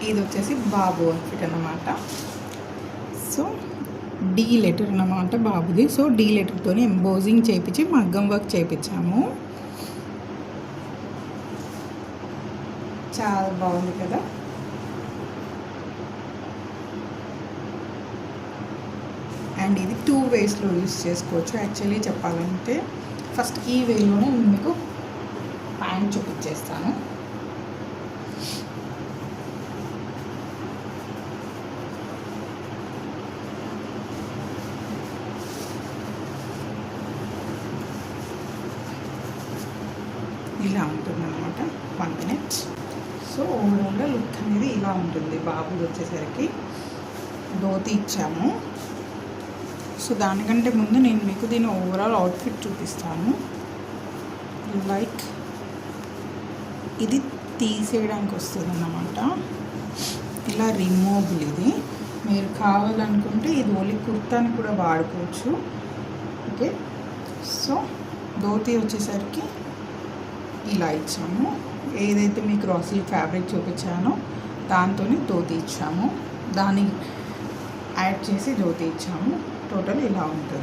ఇది వచ్చేసి బాబు అవుట్ఫిట్ అన్నమాట. సో డి లెటర్ అన్నమాట బాబుది. సో డి లెటర్తో ఎంబోజింగ్ చేయించి మగ్గం వర్క్ చేయించాము. చాలా బాగుంది కదా. అండ్ ఇది 2 వేస్లో యూస్ చేసుకోవచ్చు. యాక్చువల్లీ చెప్పాలంటే ఫస్ట్ ఈ వేలోనే నేను మీకు ప్యాంట్ చూపించేస్తాను. ఇలా ఉంటుంది అనమాట. 1 minute. సో ఓవరాల్గా లుక్ అనేది ఇలా ఉంటుంది. బాబు వచ్చేసరికి ధోతి ఇచ్చాము. సో దానికంటే ముందు నేను మీకు దీని ఓవరాల్ అవుట్ఫిట్ చూపిస్తాను. లైక్ ఇది తీసేయడానికి వస్తుంది అన్నమాట. ఇలా రిమూవబుల్. ఇది మీరు కావాలనుకుంటే ఇది ఓన్లీ కుర్తాని కూడా వాడుకోవచ్చు. ఓకే. సో ధోతి వచ్చేసరికి ఇలా ఇచ్చాము. ఏదైతే మీకు రాసిల్ ఫ్యాబ్రిక్ చూపించానో దాంతో ధోతి ఇచ్చాము. దాన్ని యాడ్ చేసి ధోతి ఇచ్చాము. టోటల్ ఇలా ఉంటుంది.